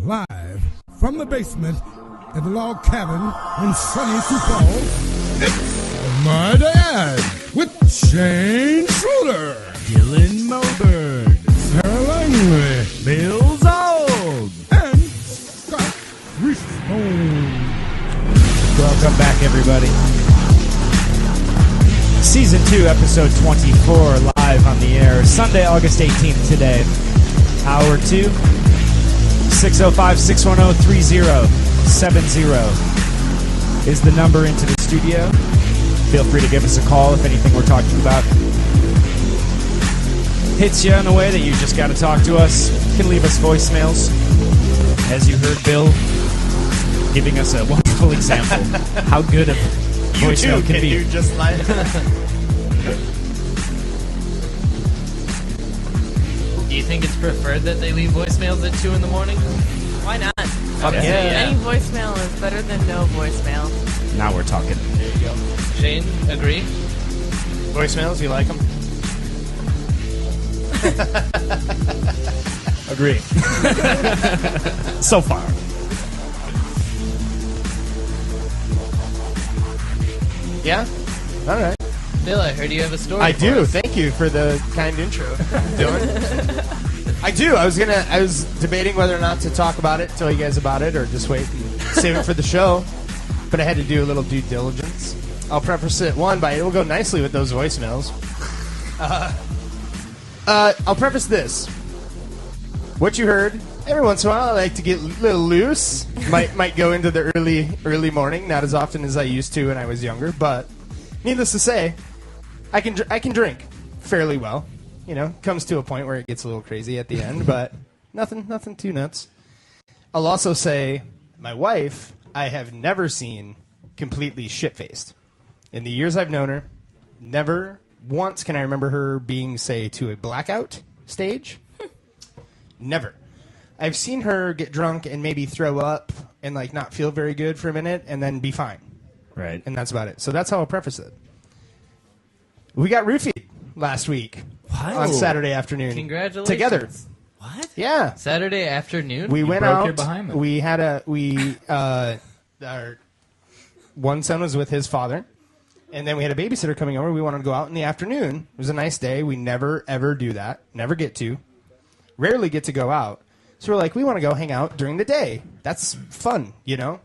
Live from the basement at the log cabin in sunny Sioux Falls, it's My Dad with Shane Schroeder, Dylan Moberg, Sarah Langley, Bill Zold, and Scott Richmond. Welcome back, everybody. Season 2, episode 24, live on the air. Sunday, August 18th today. Hour 2, 605-610-3070 is the number into the studio. Feel free to give us a call if anything we're talking about hits you in a way that you just got to talk to us. You can leave us voicemails. As you heard Bill giving us a wonderful example how good a voicemail can be. You just like Do you think it's preferred that they leave voicemails at 2 in the morning? Why not? Okay. Yeah. Any voicemail is better than no voicemail. Now we're talking. There you go. Shane, agree? Voicemails, you like them? Agree. So far. Yeah? All right. Bill, I heard you have a story I for do. us. Thank you for the kind intro, Dylan. I do. I was debating whether or not to talk about it, tell you guys about it, or just wait and save it for the show. But I had to do a little due diligence. I'll preface it it will go nicely with those voicemails. I'll preface this. What you heard, every once in a while I like to get a little loose. Might go into the early morning, not as often as I used to when I was younger, but needless to say, I can drink fairly well. You know, comes to a point where it gets a little crazy at the end, but nothing too nuts. I'll also say my wife I have never seen completely shit-faced. In the years I've known her, never once can I remember her being, say, to a blackout stage. Never. I've seen her get drunk and maybe throw up and like not feel very good for a minute and then be fine. Right. And that's about it. So that's how I'll preface it. We got roofied last week on Saturday afternoon. Congratulations. Together. What? Yeah. Saturday afternoon? We went broke out. your behind. Our one son was with his father, and then we had a babysitter coming over. We wanted to go out in the afternoon. It was a nice day. We never ever do that. Never get to. Rarely get to go out. So we're like, we want to go hang out during the day. That's fun, you know?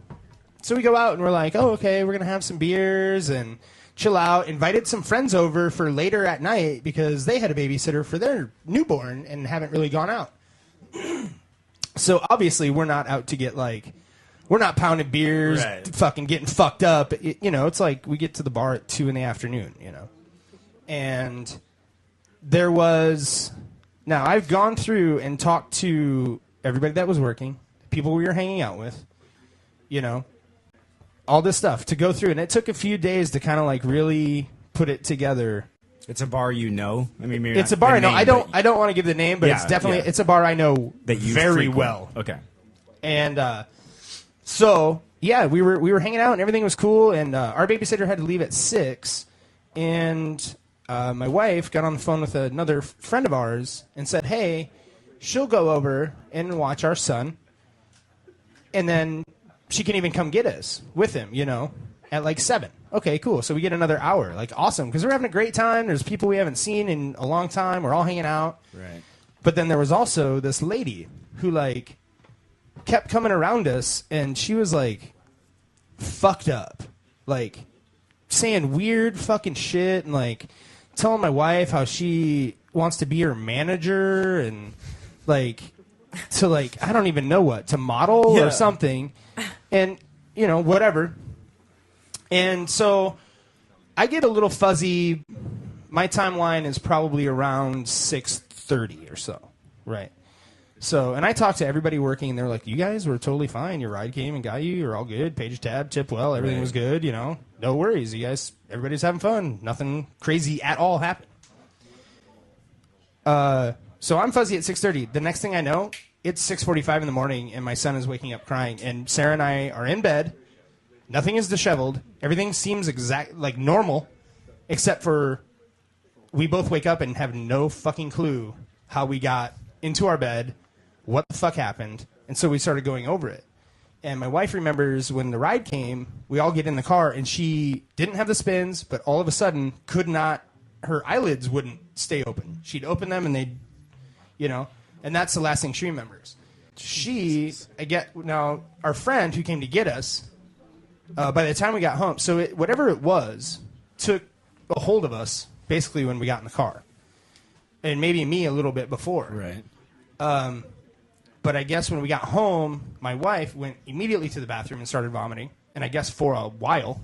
So we go out and we're like, oh, okay, we're going to have some beers and chill out. Invited some friends over for later at night because they had a babysitter for their newborn and haven't really gone out. So obviously we're not out to get like, we're not pounding beers, right, fucking getting fucked up. You know, it's like we get to the bar at 2 in the afternoon, you know? And there was... Now, I've gone through and talked to everybody that was working, people we were hanging out with, you know, all this stuff to go through. And it took a few days to kind of like really put it together. It's a bar you know? I mean, maybe It's not a bar the I know. name, I don't want to give the name, but Yeah, it's definitely, yeah. it's a bar I know that you very frequent. well. Okay. And so, yeah, we were hanging out and everything was cool. And our babysitter had to leave at 6. And... my wife got on the phone with another friend of ours and said, hey, she'll go over and watch our son, and then she can even come get us with him, you know, at like 7. Okay, cool. So we get another hour. Like, awesome, because we're having a great time. There's people we haven't seen in a long time. We're all hanging out. Right. But then there was also this lady who, like, kept coming around us, and she was, like, fucked up. Like, saying weird fucking shit and, like... telling my wife how she wants to be her manager and like to like I don't even know what to model or something, and you know whatever. And so I get a little fuzzy. My timeline is probably around 6:30 or so, right? So and I talked to everybody working and they're like, you guys were totally fine. Your ride came and got you. You're all good. Paid your tab, tipped well. Everything was good. You know, no worries. You guys, everybody's having fun. Nothing crazy at all happened. So I'm fuzzy at 6:30. The next thing I know, it's 6:45 in the morning and my son is waking up crying. And Sarah and I are in bed. Nothing is disheveled. Everything seems like normal, except for we both wake up and have no fucking clue how we got into our bed, what the fuck happened, And so we started going over it. And my wife remembers when the ride came, we all get in the car, and she didn't have the spins, but all of a sudden her eyelids wouldn't stay open. She'd open them, and they'd, and that's the last thing she remembers. Now, our friend who came to get us, by the time we got home, so whatever it was, took a hold of us, basically, when we got in the car. And maybe me a little bit before. Right. But I guess when we got home, my wife went immediately to the bathroom and started vomiting. And I guess for a while,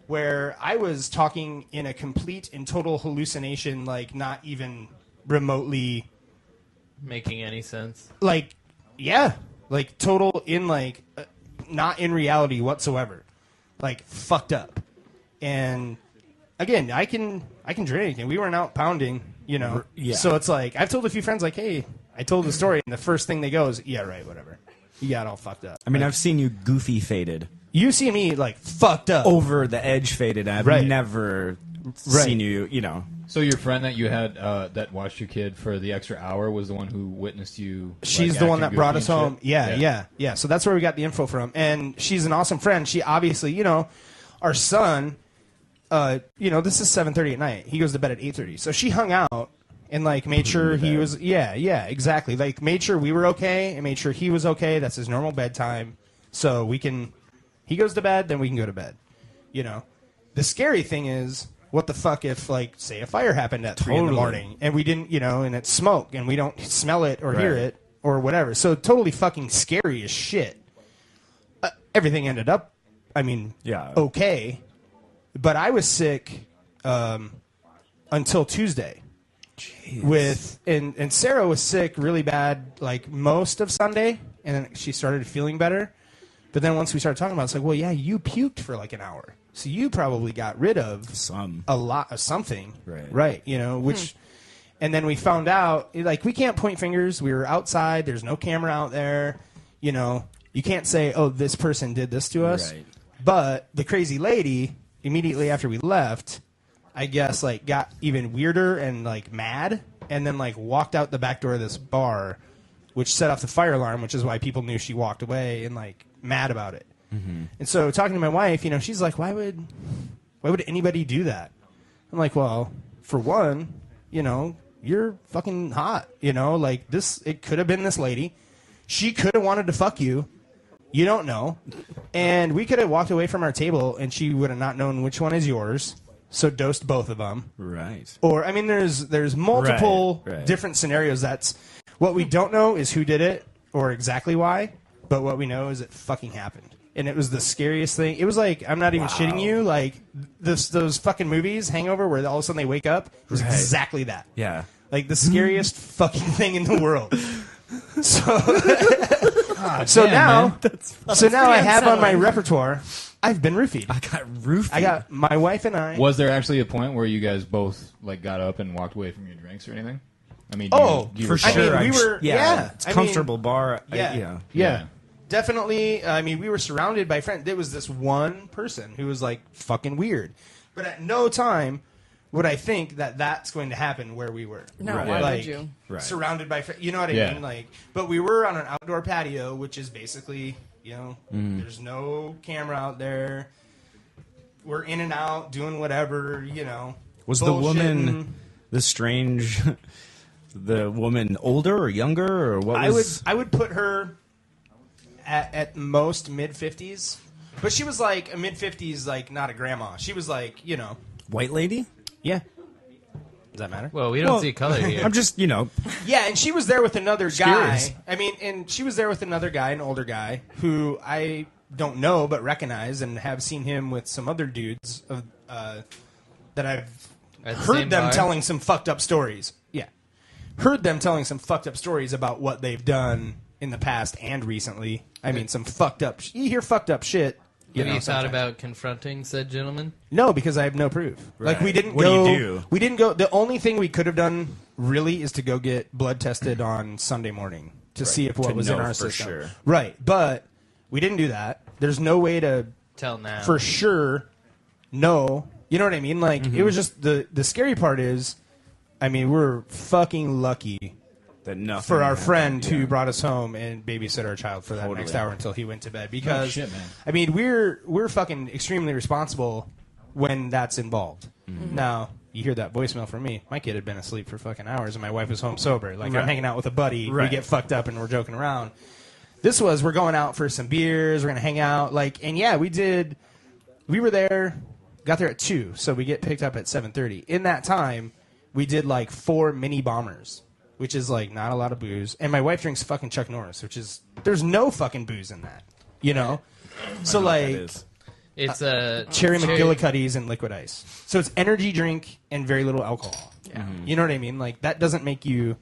where I was talking in a complete and total hallucination, like not even remotely Making any sense? Like, yeah, like total in like not in reality whatsoever, like fucked up. And again, I can drink, and we weren't out pounding, Yeah. So it's like I've told a few friends, like, hey, I told the story, and the first thing they go is, yeah, right, whatever. You got all fucked up. I mean, like, I've seen you goofy faded. You see me like fucked up, Over the edge faded. I've Right. never Right. seen you, So your friend that you had that watched your kid for the extra hour was the one who witnessed you. She's like, the one that acting brought goofy us and home. shit? Yeah. So that's where we got the info from. And she's an awesome friend. She obviously, our son, this is 7:30 at night. He goes to bed at 8:30. So she hung out and like made sure he was, yeah, exactly. Like made sure we were okay and made sure he was okay. That's his normal bedtime. So he goes to bed, then we can go to bed. The scary thing is, what the fuck if, like, say a fire happened at 3 in the morning and we didn't, and it's smoke and we don't smell it or hear it or whatever. So totally fucking scary as shit. Everything ended up, okay. But I was sick until Tuesday. Jeez. And Sarah was sick really bad, like, most of Sunday, and then she started feeling better. But then once we started talking about it, it's like, well, yeah, you puked for like an hour. So you probably got rid of a lot of something. Right. Which, and then we found out, like, we can't point fingers. We were outside. There's no camera out there. You can't say, oh, this person did this to us. Right. But the crazy lady, immediately after we left, I guess, like, got even weirder and, like, mad, and then, like, walked out the back door of this bar, which set off the fire alarm, which is why people knew she walked away, and, like, mad about it. Mm-hmm. And so talking to my wife, she's like, why would anybody do that? I'm like, well, for one, you're fucking hot, like this, it could have been this lady. She could have wanted to fuck you. You don't know. And we could have walked away from our table and she would have not known which one is yours. So dosed both of them. Right. Or, I mean, there's multiple different scenarios. That's what we don't know is who did it or exactly why. But what we know is it fucking happened. And it was the scariest thing. It was like, I'm not even shitting you, like those fucking movies, Hangover, where all of a sudden they wake up. It was exactly that. Yeah. Like the scariest fucking thing in the world. So now I have on my repertoire, I've been roofied. I got roofied. I got my wife and I. Was there actually a point where you guys both like got up and walked away from your drinks or anything? I mean, for sure. I mean, we were. Yeah, it's a comfortable bar. Yeah. Definitely. I mean, we were surrounded by friends. There was this one person who was like fucking weird, but at no time would I think that that's going to happen where we were. No, why would you? Surrounded by friends. You know what I mean? Like, but we were on an outdoor patio, which is basically, there's no camera out there. We're in and out doing whatever, Was the woman the woman older or younger or what was? I would put her at most mid-50s, but she was like a mid-50s, like not a grandma. She was like, White lady? Yeah. Does that matter? Well, we don't see color here. I'm just, Yeah, and she was there with another guy. I mean, and she was there with another guy, an older guy, who I don't know but recognize and have seen him with some other dudes that I've heard them telling some fucked up stories. Yeah. Heard them telling some fucked up stories about what they've done in the past and recently. I mean, some fucked up... You hear fucked up shit. Have you thought about confronting said gentleman? No, because I have no proof. Right. Like, we didn't What go... do you do? We didn't go... The only thing we could have done, really, is to go get blood tested on Sunday morning to see if what was in our system. Sure. Right, but we didn't do that. There's no way to... Tell now. For sure, no. You know what I mean? Like, it was just... The scary part is, I mean, we're fucking lucky for our friend happened, who brought us home and babysit our child for that next hour until he went to bed. Because, shit, man. I mean, we're fucking extremely responsible when that's involved. Now, you hear that voicemail from me. My kid had been asleep for fucking hours, and my wife was home sober. Like, I'm hanging out with a buddy. We get fucked up, and we're joking around. This was, we're going out for some beers. We're going to hang out. Like, and yeah, we were there, got there at 2, so we get picked up at 7:30. In that time, we did, like, 4 mini bombers, which is, like, not a lot of booze. And my wife drinks fucking Chuck Norris, which is, there's no fucking booze in that, you know? So, like, It's cherry McGillicuddy's and liquid ice. So it's energy drink and very little alcohol. Yeah. You know what I mean? Like, that doesn't make you,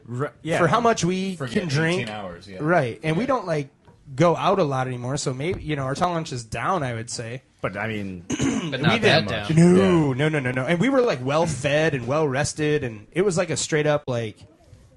for how much we can drink. 18 hours, yeah. Right. And we don't, like, go out a lot anymore, so maybe, you know, our tolerance is down, I would say. But, I mean... but not that down. No. And we were, like, well-fed and well-rested, and it was, like, a straight-up, like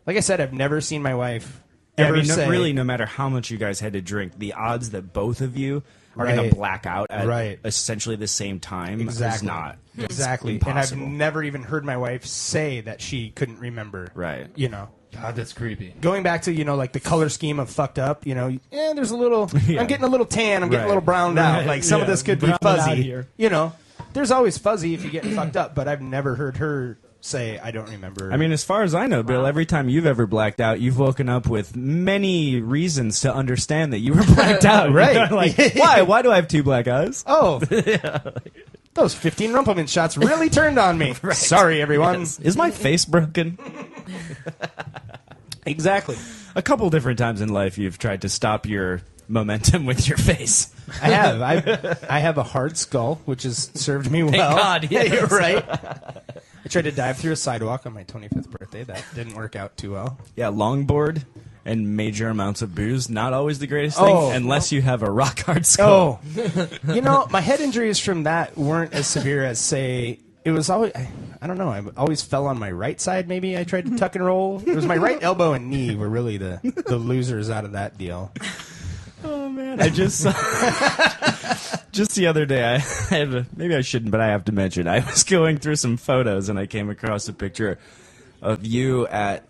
I said, I've never seen my wife ever say... really, no matter how much you guys had to drink, the odds that both of you are going to black out at essentially the same time is not. Exactly. Impossible. And I've never even heard my wife say that she couldn't remember. Right. You know. God, that's creepy. Going back to, you know, like the color scheme of fucked up, you know, there's a little, I'm getting a little tan, I'm getting a little browned out. Like some of this could be fuzzy. You know, there's always fuzzy if you get fucked up, but I've never heard her say, I don't remember. I mean, as far as I know, Bill, every time you've ever blacked out, you've woken up with many reasons to understand that you were blacked out. Right. Like, why? Why do I have 2 black eyes? Oh. Those 15 Rumpelman shots really turned on me. Sorry, everyone. Yes. Is my face broken? Exactly. A couple different times in life you've tried to stop your momentum with your face. I have. I have a hard skull, which has served me well. Thank God, yes. You're right. I tried to dive through a sidewalk on my 25th birthday. That didn't work out too well. Yeah, longboard and major amounts of booze, not always the greatest thing, unless you have a rock hard skull. Oh. You know, my head injuries from that weren't as severe as, say, it was always, I don't know, I always fell on my right side, maybe. I tried to tuck and roll. It was my right elbow and knee were really the losers out of that deal. Oh, man. I just just the other day, maybe I shouldn't, but I have to mention, I was going through some photos and I came across a picture of you at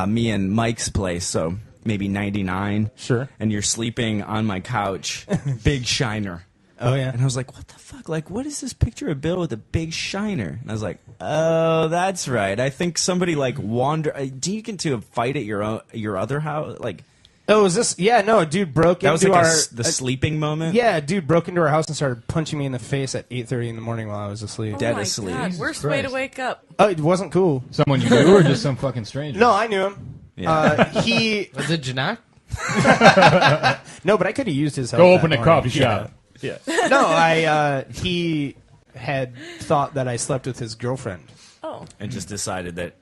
me and Mike's place, so maybe 99. Sure. And you're sleeping on my couch, big shiner. Oh, yeah. And I was like, what the fuck? Like, what is this picture of Bill with a big shiner? And I was like, oh, that's right. I think somebody, like, do you get to a fight at your other house? Like... Oh, is this? Yeah, no, a dude broke that into was like the sleeping moment? Yeah, a dude broke into our house and started punching me in the face at 8:30 in the morning while I was asleep. Oh my God, worst way to wake up. Oh, it wasn't cool. Someone you knew or just some fucking stranger? No, I knew him. Yeah. He... Was it Janak? No, but I could have used his help. Go open a coffee shop. Yeah. No, he had thought that I slept with his girlfriend. Oh. And just decided that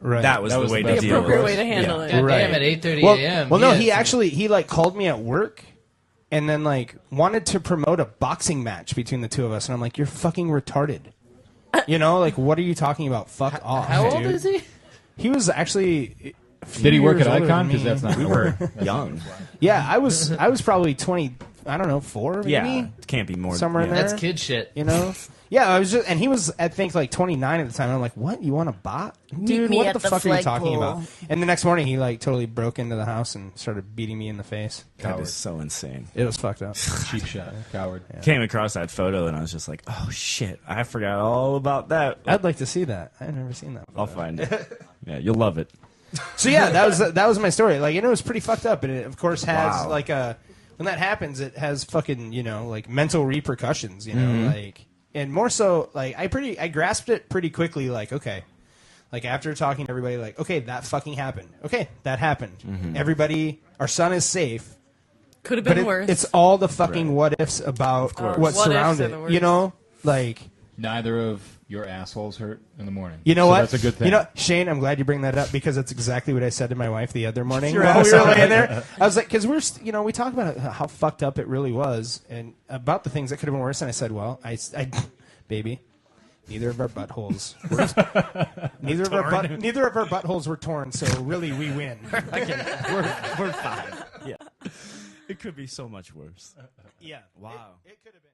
Right. that was the way to the deal with appropriate it. way to handle it. God Right. damn, at 8:30 a.m. Well, no, had he some- actually, he like called me at work and then like wanted to promote a boxing match between the two of us. And I'm like, you're fucking retarded. You know, like, what are you talking about? Fuck off, How old dude. is he? He was actually... Did he work at years older Icon? than Because me. that's not We were young. Yeah, I was probably 20, I don't know, 4 maybe? Yeah, it can't be more. Somewhere in yeah. there. That's kid shit. You know? Yeah, I was just, and he was, I think, like 29 at the time. And I'm like, what? You want a bot? Dude, me what at the the fuck are you talking flagpole. about? And the next morning, he like totally broke into the house and started beating me in the face. That is so insane. It was fucked up. cheap shot. Coward. Came across that photo and I was just like, oh shit, I forgot all about that. I'd like to see that. I've never seen that. I'll find it. Yeah, you'll love it. So yeah, that was my story. Like, and it was pretty fucked up, and it of course has Wow. like a when that happens, it has fucking like mental repercussions. You know, like, and more so like I grasped it pretty quickly. Like, okay, like after talking to everybody, like, okay, that fucking happened. Okay, that happened. Everybody, our son is safe. Could have But been worse. it's all the fucking what ifs about what What ifs are surrounded the it. worst. You know, like. Neither of your assholes hurt in the morning. You know So what? That's a good thing. You know, Shane, I'm glad you bring that up because that's exactly what I said to my wife the other morning Your while we ass were off. laying there. I was like, because we talked about how fucked up it really was and about the things that could have been worse. And I said, well, baby, neither of our buttholes neither of our buttholes were torn. So really, we win. We're fine. Yeah. It could be so much worse. Yeah. Wow. It could have been.